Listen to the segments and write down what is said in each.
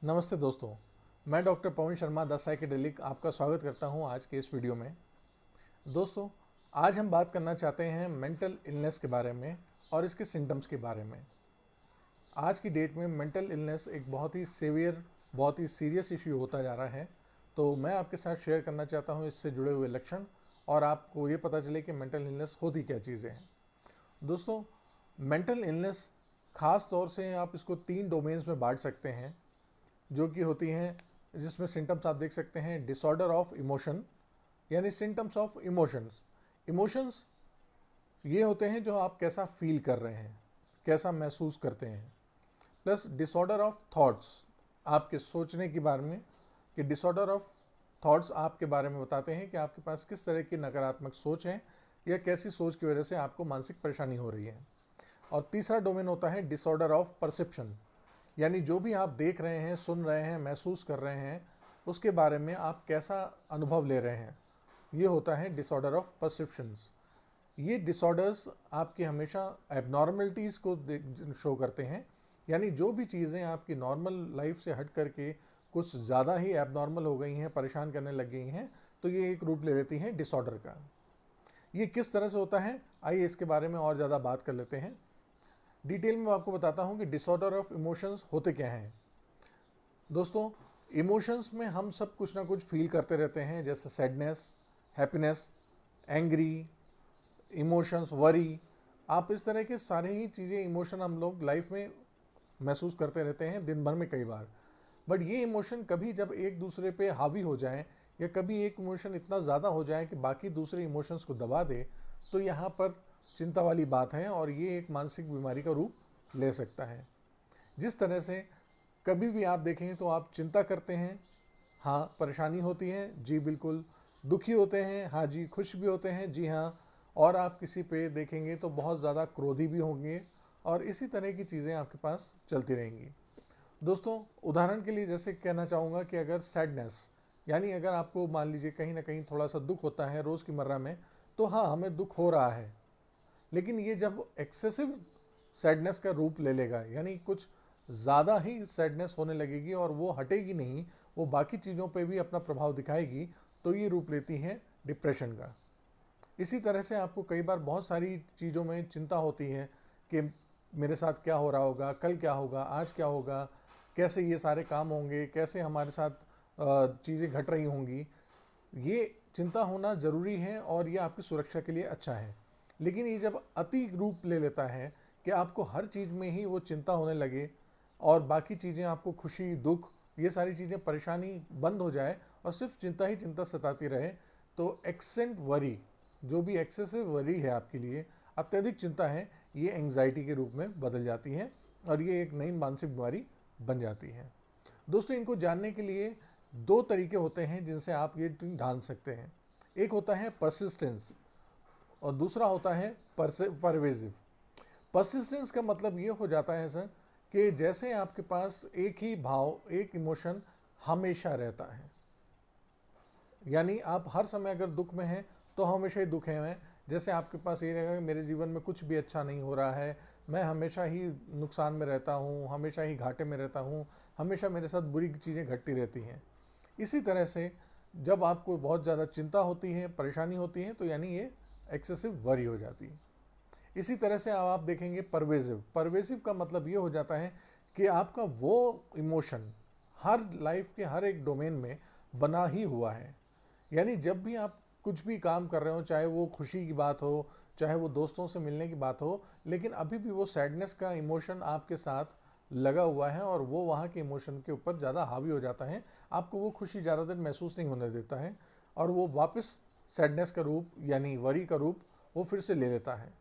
नमस्ते दोस्तों, मैं doctor Pawan Sharma the psychedelic आपका स्वागत करता हूं आज के इस वीडियो में। दोस्तों, आज हम बात करना चाहते हैं मेंटल इलनेस के बारे में और इसके सिम्टम्स के बारे में। आज की डेट में मेंटल इलनेस एक बहुत ही सीवियर, बहुत ही सीरियस इश्यू होता जा रहा है। तो मैं आपके साथ शेयर करना चाहता हूं इससे जुड़े हुए लक्षण और आपको ये पता चले कि मेंटल इलनेस होती क्या चीज़ें हैं। दोस्तों, मेंटल इलनेस ख़ास तौर से आप इसको 3 डोमेन्स में बांट सकते हैं, जो कि होती हैं, जिसमें सिम्टम्स आप देख सकते हैं। डिसऑर्डर ऑफ इमोशन, यानी सिम्टम्स ऑफ इमोशंस। इमोशंस ये होते हैं जो आप कैसा फील कर रहे हैं, कैसा महसूस करते हैं। प्लस डिसऑर्डर ऑफ थॉट्स, आपके सोचने के बारे में, कि डिसऑर्डर ऑफ थॉट्स आपके बारे में बताते हैं कि आपके पास किस तरह की नकारात्मक सोच है या कैसी सोच की वजह से आपको मानसिक परेशानी हो रही है। और तीसरा डोमेन होता है डिसऑर्डर ऑफ परसेप्शन, यानी जो भी आप देख रहे हैं, सुन रहे हैं, महसूस कर रहे हैं, उसके बारे में आप कैसा अनुभव ले रहे हैं। ये होता है डिसऑर्डर ऑफ परसेप्शंस। ये डिसऑर्डर्स आपकी हमेशा एबनॉर्मलिटीज़ को शो करते हैं, यानी जो भी चीज़ें आपकी नॉर्मल लाइफ से हट करके कुछ ज़्यादा ही एबनॉर्मल हो गई हैं, परेशान करने लग गई हैं, तो ये एक रूप ले लेती हैं डिसऑर्डर का। ये किस तरह से होता है, आइए इसके बारे में और ज़्यादा बात कर लेते हैं। डिटेल में आपको बताता हूँ कि डिसऑर्डर ऑफ इमोशंस होते क्या हैं। दोस्तों, इमोशंस में हम सब कुछ ना कुछ फील करते रहते हैं, जैसे sadness, happiness, angry, emotions, worry. आप इस तरह के सारे ही चीज़ें, इमोशन हम लोग लाइफ में महसूस करते रहते हैं दिन भर में कई बार। बट ये इमोशन कभी जब एक दूसरे पे हावी हो जाए, या कभी एक इमोशन इतना ज़्यादा हो जाए कि बाकी दूसरे इमोशंस को दबा दे, तो यहाँ पर चिंता वाली बात है और ये एक मानसिक बीमारी का रूप ले सकता है। जिस तरह से कभी भी आप देखें तो आप चिंता करते हैं, हाँ, परेशानी होती है, जी बिल्कुल। दुखी होते हैं, हाँ जी। खुश भी होते हैं, जी हाँ। और आप किसी पे देखेंगे तो बहुत ज़्यादा क्रोधी भी होंगे, और इसी तरह की चीज़ें आपके पास चलती रहेंगी। दोस्तों, उदाहरण के लिए जैसे कहना चाहूँगा कि अगर सैडनेस, यानी अगर आपको मान लीजिए कहीं ना कहीं थोड़ा सा दुख होता है रोज़ की मर्रा में, तो हाँ, हमें दुख हो रहा है। लेकिन ये जब एक्सेसिव सैडनेस का रूप ले लेगा, यानी कुछ ज़्यादा ही सैडनेस होने लगेगी और वो हटेगी नहीं, वो बाकी चीज़ों पे भी अपना प्रभाव दिखाएगी, तो ये रूप लेती है डिप्रेशन का। इसी तरह से आपको कई बार बहुत सारी चीज़ों में चिंता होती है कि मेरे साथ क्या हो रहा होगा, कल क्या होगा, आज क्या होगा, कैसे ये सारे काम होंगे, कैसे हमारे साथ चीज़ें घट रही होंगी। ये चिंता होना ज़रूरी है और ये आपकी सुरक्षा के लिए अच्छा है। लेकिन ये जब अति रूप ले लेता है कि आपको हर चीज़ में ही वो चिंता होने लगे, और बाकी चीज़ें आपको खुशी, दुख, ये सारी चीज़ें, परेशानी बंद हो जाए और सिर्फ चिंता ही चिंता सताती रहे, तो एक्सेंट वरी, जो भी एक्सेसिव वरी है आपके लिए, अत्यधिक चिंता है, ये एंग्जाइटी के रूप में बदल जाती है और ये एक नई मानसिक बीमारी बन जाती है। दोस्तों, इनको जानने के लिए 2 तरीके होते हैं जिनसे आप ये जान सकते हैं। एक होता है परसिस्टेंस और दूसरा होता है परवेजिव। परसिस्टेंस का मतलब ये हो जाता है सर, कि जैसे आपके पास एक ही भाव, एक इमोशन हमेशा रहता है, यानी आप हर समय अगर दुख में हैं तो हमेशा ही दुख में। जैसे आपके पास ये रहेगा कि मेरे जीवन में कुछ भी अच्छा नहीं हो रहा है, मैं हमेशा ही नुकसान में रहता हूँ, हमेशा ही घाटे में रहता हूँ, हमेशा मेरे साथ बुरी चीज़ें घटती रहती हैं। इसी तरह से जब आपको बहुत ज़्यादा चिंता होती है, परेशानी होती है, तो यानी ये एक्सेसिव वरी हो जाती है। इसी तरह से अब आप देखेंगे परवेजिव। परवेजिव का मतलब ये हो जाता है कि आपका वो इमोशन हर लाइफ के हर एक डोमेन में बना ही हुआ है। यानी जब भी आप कुछ भी काम कर रहे हो, चाहे वो खुशी की बात हो, चाहे वो दोस्तों से मिलने की बात हो, लेकिन अभी भी वो सैडनेस का इमोशन आपके साथ लगा हुआ है और वो वहाँ के इमोशन के ऊपर ज़्यादा हावी हो जाता है। आपको वो खुशी ज़्यादा देर महसूस नहीं होने देता है और वो वापस सैडनेस का रूप, यानी वरी का रूप, वो फिर से ले लेता है।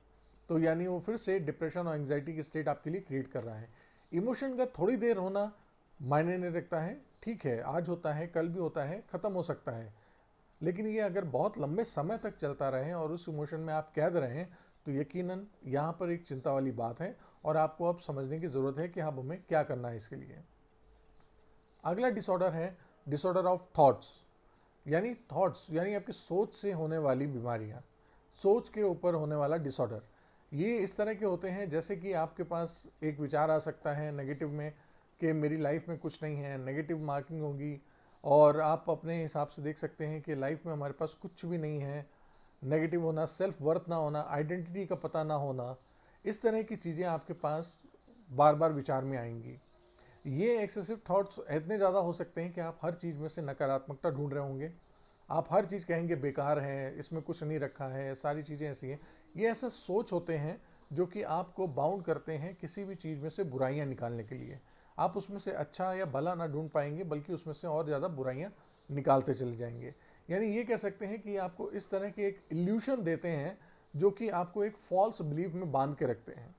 तो यानी वो फिर से डिप्रेशन और एंग्जाइटी की स्टेट आपके लिए क्रिएट कर रहा है। इमोशन का थोड़ी देर होना मायने नहीं रखता है, ठीक है, आज होता है, कल भी होता है, ख़त्म हो सकता है। लेकिन ये अगर बहुत लंबे समय तक चलता रहे और उस इमोशन में आप कैद रहें, तो यकीनन यहाँ पर एक चिंता वाली बात है और आपको अब समझने की ज़रूरत है कि अब हमें क्या करना है इसके लिए। अगला डिसऑर्डर है डिसऑर्डर ऑफ थॉट्स, यानी आपकी सोच से होने वाली बीमारियाँ, सोच के ऊपर होने वाला डिसऑर्डर। ये इस तरह के होते हैं जैसे कि आपके पास एक विचार आ सकता है नेगेटिव में, कि मेरी लाइफ में कुछ नहीं है, नेगेटिव मार्किंग होगी, और आप अपने हिसाब से देख सकते हैं कि लाइफ में हमारे पास कुछ भी नहीं है, नेगेटिव होना, सेल्फ वर्थ ना होना, आइडेंटिटी का पता ना होना, इस तरह की चीज़ें आपके पास बार बार विचार में आएंगी। ये एक्सेसिव थॉट्स इतने ज़्यादा हो सकते हैं कि आप हर चीज़ में से नकारात्मकता ढूंढ रहे होंगे। आप हर चीज़ कहेंगे बेकार है, इसमें कुछ नहीं रखा है, सारी चीज़ें ऐसी हैं। ये ऐसे सोच होते हैं जो कि आपको बाउंड करते हैं किसी भी चीज़ में से बुराइयां निकालने के लिए। आप उसमें से अच्छा या भला ना ढूंढ पाएंगे, बल्कि उसमें से और ज़्यादा बुराइयां निकालते चले जाएंगे। यानी ये कह सकते हैं कि आपको इस तरह के एक इल्यूशन देते हैं जो कि आपको एक फॉल्स बिलीव में बांध के रखते हैं।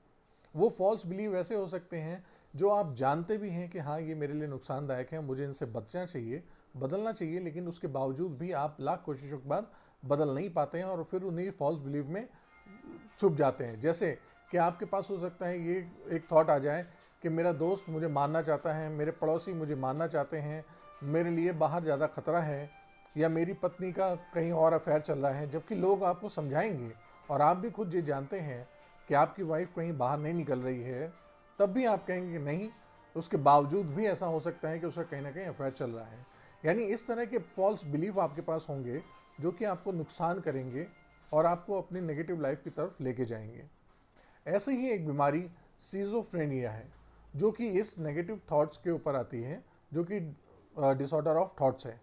वो फॉल्स बिलीव ऐसे हो सकते हैं जो आप जानते भी हैं कि हाँ ये मेरे लिए नुकसानदायक है, मुझे इनसे बचना चाहिए, बदलना चाहिए, लेकिन उसके बावजूद भी आप लाख कोशिशों के बाद बदल नहीं पाते हैं और फिर उन्हीं फॉल्स बिलीव में छुप जाते हैं। जैसे कि आपके पास हो सकता है ये एक थॉट आ जाए कि मेरा दोस्त मुझे मारना चाहता है, मेरे पड़ोसी मुझे मारना चाहते हैं, मेरे लिए बाहर ज़्यादा खतरा है, या मेरी पत्नी का कहीं और अफेयर चल रहा है। जबकि लोग आपको समझाएंगे और आप भी खुद ये जानते हैं कि आपकी वाइफ कहीं बाहर नहीं निकल रही है, तब भी आप कहेंगे नहीं, उसके बावजूद भी ऐसा हो सकता है कि उसका कहीं ना कहीं अफेयर चल रहा है। यानी इस तरह के फॉल्स बिलीफ आपके पास होंगे जो कि आपको नुकसान करेंगे और आपको अपनी नेगेटिव लाइफ की तरफ लेके जाएंगे। ऐसे ही एक बीमारी सीजोफ्रेनिया है जो कि इस नेगेटिव थॉट्स के ऊपर आती है, जो कि डिसऑर्डर ऑफ थॉट्स है।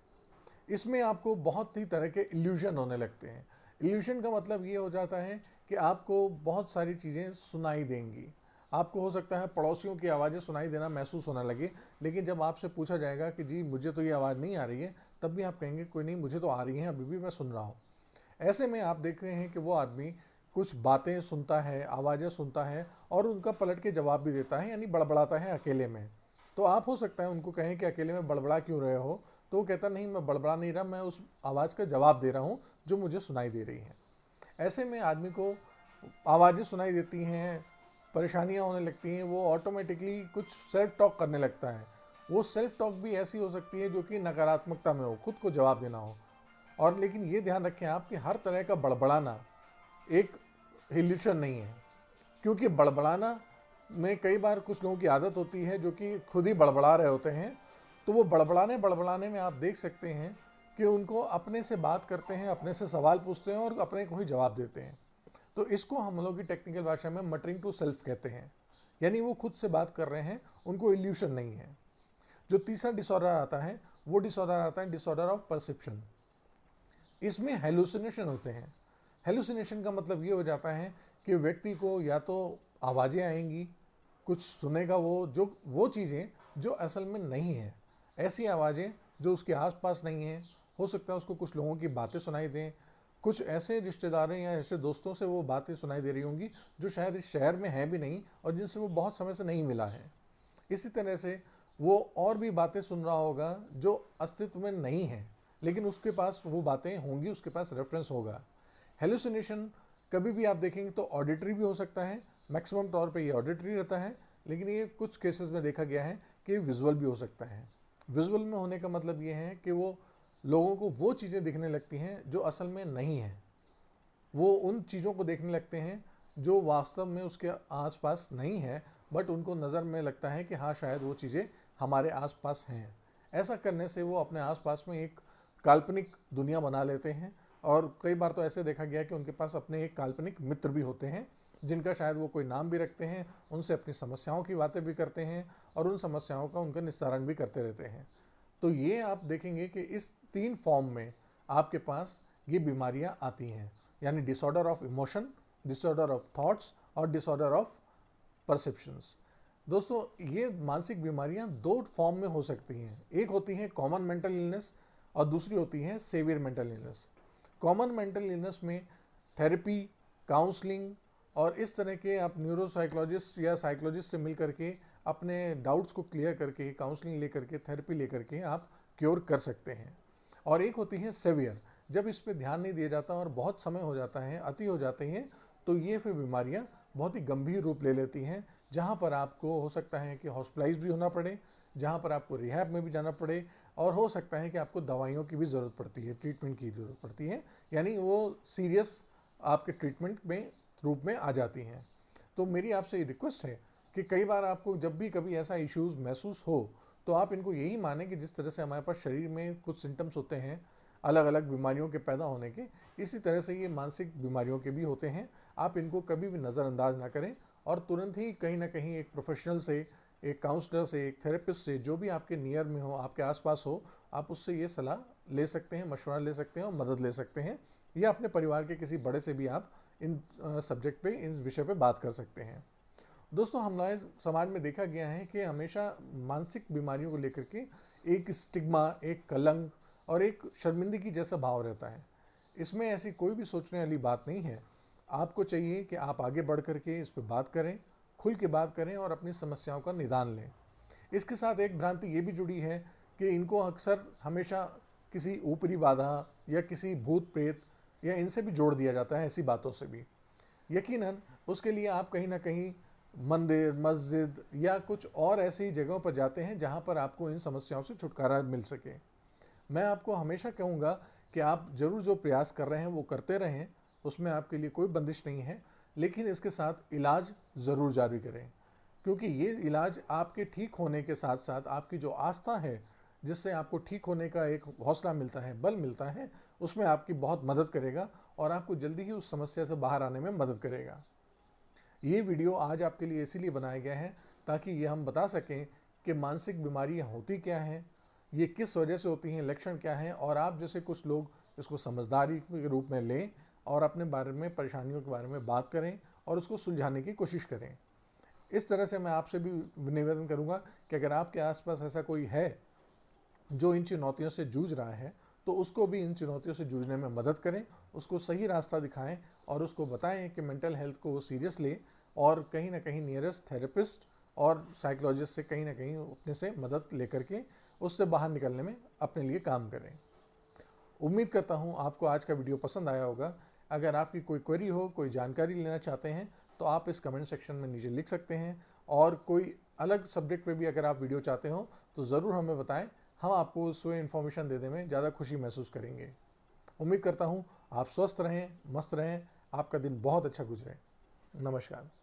इसमें आपको बहुत ही तरह के इल्यूजन होने लगते हैं। इल्यूजन का मतलब ये हो जाता है कि आपको बहुत सारी चीज़ें सुनाई देंगी। आपको हो सकता है पड़ोसियों की आवाज़ें सुनाई देना महसूस होने लगे, लेकिन जब आपसे पूछा जाएगा कि जी मुझे तो ये आवाज़ नहीं आ रही है, तब भी आप कहेंगे कोई नहीं, मुझे तो आ रही है, अभी भी मैं सुन रहा हूँ। ऐसे में आप देखते हैं कि वो आदमी कुछ बातें सुनता है, आवाज़ें सुनता है और उनका पलट के जवाब भी देता है, यानी बड़बड़ाता है अकेले में। तो आप हो सकता है उनको कहें कि अकेले में बड़बड़ा क्यों रहे हो, तो वो कहता नहीं, मैं बड़बड़ा नहीं रहा, मैं उस आवाज़ का जवाब दे रहा हूँ जो मुझे सुनाई दे रही है। ऐसे में आदमी को आवाज़ें सुनाई देती हैं, परेशानियाँ होने लगती हैं, वो ऑटोमेटिकली कुछ सेल्फ टॉक करने लगता है। वो सेल्फ टॉक भी ऐसी हो सकती है जो कि नकारात्मकता में हो, खुद को जवाब देना हो। और लेकिन ये ध्यान रखें आप कि हर तरह का बड़बड़ाना एक इल्यूशन नहीं है, क्योंकि बड़बड़ाना में कई बार कुछ लोगों की आदत होती है जो कि खुद ही बड़बड़ा रहे होते हैं। तो वो बड़बड़ाने बड़बड़ाने में आप देख सकते हैं कि उनको अपने से बात करते हैं, अपने से सवाल पूछते हैं और अपने को ही जवाब देते हैं। तो इसको हम लोग की टेक्निकल भाषा में मटरिंग टू सेल्फ कहते हैं, यानी वो खुद से बात कर रहे हैं, उनको इल्यूशन नहीं है। जो तीसरा डिसऑर्डर आता है वो डिसऑर्डर आता है डिसऑर्डर ऑफ परसेप्शन। इसमें हेलुसिनेशन होते हैं। हेलुसिनेशन का मतलब ये हो जाता है कि व्यक्ति को या तो आवाज़ें आएंगी, कुछ सुनेगा वो चीज़ें जो असल में नहीं है, ऐसी आवाज़ें जो उसके आसपास नहीं हैं। हो सकता है उसको कुछ लोगों की बातें सुनाई दें, कुछ ऐसे रिश्तेदारों या ऐसे दोस्तों से वो बातें सुनाई दे रही होंगी जो शायद इस शहर में है भी नहीं और जिनसे वो बहुत समय से नहीं मिला है। इसी तरह से वो और भी बातें सुन रहा होगा जो अस्तित्व में नहीं है, लेकिन उसके पास वो बातें होंगी, उसके पास रेफरेंस होगा। हेलुसिनेशन कभी भी आप देखेंगे तो ऑडिटरी भी हो सकता है, मैक्सिमम तौर पे ये ऑडिटरी रहता है, लेकिन ये कुछ केसेस में देखा गया है कि विजुअल भी हो सकता है। विजुअल में होने का मतलब ये है कि वो लोगों को वो चीज़ें दिखने लगती हैं जो असल में नहीं है। वो उन चीज़ों को देखने लगते हैं जो वास्तव में उसके आसपास नहीं है, बट उनको नज़र में लगता है कि हाँ शायद वो चीज़ें हमारे आसपास हैं। ऐसा करने से वो अपने आसपास में एक काल्पनिक दुनिया बना लेते हैं, और कई बार तो ऐसे देखा गया कि उनके पास अपने एक काल्पनिक मित्र भी होते हैं जिनका शायद वो कोई नाम भी रखते हैं, उनसे अपनी समस्याओं की बातें भी करते हैं और उन समस्याओं का उनका निस्तारण भी करते रहते हैं। तो ये आप देखेंगे कि इस 3 फॉर्म में आपके पास ये बीमारियां आती हैं, यानी disorder of emotion, disorder of thoughts और डिसऑर्डर ऑफ परसेप्शंस। दोस्तों ये मानसिक बीमारियां 2 फॉर्म में हो सकती हैं। एक होती है कॉमन मेंटल इलनेस और दूसरी होती है severe mental illness. Common mental illness में थेरेपी, काउंसलिंग और इस तरह के आप न्यूरोसाइकोलॉजिस्ट या साइकोलॉजिस्ट से मिल करके अपने डाउट्स को क्लियर करके, काउंसलिंग लेकर के, थेरेपी लेकर के आप क्योर कर सकते हैं। और एक होती है सेवियर, जब इस पे ध्यान नहीं दिया जाता और बहुत समय हो जाता है, अति हो जाती हैं, तो ये फिर बीमारियां बहुत ही गंभीर रूप ले लेती हैं, जहां पर आपको हो सकता है कि हॉस्पिटलाइज भी होना पड़े, जहां पर आपको रिहैब में भी जाना पड़े, और हो सकता है कि आपको दवाइयों की भी ज़रूरत पड़ती है, ट्रीटमेंट की ज़रूरत पड़ती है, यानी वो सीरियस आपके ट्रीटमेंट में रूप में आ जाती हैं। तो मेरी आपसे ये रिक्वेस्ट है कि कई बार आपको जब भी कभी ऐसा इश्यूज़ महसूस हो तो आप इनको यही मानें कि जिस तरह से हमारे पास शरीर में कुछ सिम्टम्स होते हैं अलग अलग बीमारियों के पैदा होने के, इसी तरह से ये मानसिक बीमारियों के भी होते हैं। आप इनको कभी भी नज़रअंदाज ना करें और तुरंत ही कहीं ना कहीं एक प्रोफेशनल से, एक काउंसलर से, एक थेरेपिस्ट से, जो भी आपके नियर में हो, आपके आसपास हो, आप उससे ये सलाह ले सकते हैं, मशवरा ले सकते हैं और मदद ले सकते हैं, या अपने परिवार के किसी बड़े से भी आप इन सब्जेक्ट पे, इन विषय पे बात कर सकते हैं। दोस्तों, हमारे समाज में देखा गया है कि हमेशा मानसिक बीमारियों को लेकर के एक स्टिग्मा, एक कलंक और एक शर्मिंदगी जैसा भाव रहता है। इसमें ऐसी कोई भी सोचने वाली बात नहीं है। आपको चाहिए कि आप आगे बढ़ करके इस पर बात करें, खुल के बात करें और अपनी समस्याओं का निदान लें। इसके साथ एक भ्रांति ये भी जुड़ी है कि इनको अक्सर हमेशा किसी ऊपरी बाधा या किसी भूत प्रेत या इनसे भी जोड़ दिया जाता है, ऐसी बातों से भी। यकीनन उसके लिए आप कहीं ना कहीं मंदिर, मस्जिद या कुछ और ऐसी जगहों पर जाते हैं जहां पर आपको इन समस्याओं से छुटकारा मिल सके। मैं आपको हमेशा कहूँगा कि आप ज़रूर जो प्रयास कर रहे हैं वो करते रहें, उसमें आपके लिए कोई बंदिश नहीं है, लेकिन इसके साथ इलाज ज़रूर जारी करें, क्योंकि ये इलाज आपके ठीक होने के साथ साथ आपकी जो आस्था है, जिससे आपको ठीक होने का एक हौसला मिलता है, बल मिलता है, उसमें आपकी बहुत मदद करेगा और आपको जल्दी ही उस समस्या से बाहर आने में मदद करेगा। ये वीडियो आज आपके लिए इसीलिए बनाया गया है ताकि ये हम बता सकें कि मानसिक बीमारियाँ होती क्या हैं, ये किस वजह से होती हैं, लक्षण क्या हैं, और आप जैसे कुछ लोग इसको समझदारी के रूप में लें और अपने बारे में, परेशानियों के बारे में बात करें और उसको सुलझाने की कोशिश करें। इस तरह से मैं आपसे भी निवेदन करूंगा कि अगर आपके आसपास ऐसा कोई है जो इन चुनौतियों से जूझ रहा है, तो उसको भी इन चुनौतियों से जूझने में मदद करें, उसको सही रास्ता दिखाएं और उसको बताएं कि मेंटल हेल्थ को सीरियस ले और कहीं ना कहीं नियरेस्ट थेरेपिस्ट और साइकोलॉजिस्ट से कहीं ना कहीं अपने से मदद लेकर के उससे बाहर निकलने में अपने लिए काम करें। उम्मीद करता हूँ आपको आज का वीडियो पसंद आया होगा। अगर आपकी कोई क्वेरी हो, कोई जानकारी लेना चाहते हैं, तो आप इस कमेंट सेक्शन में नीचे लिख सकते हैं, और कोई अलग सब्जेक्ट पे भी अगर आप वीडियो चाहते हो तो ज़रूर हमें बताएं। हम आपको उसमें इन्फॉर्मेशन देने में ज़्यादा खुशी महसूस करेंगे। उम्मीद करता हूँ आप स्वस्थ रहें, मस्त रहें, आपका दिन बहुत अच्छा गुजरे। नमस्कार।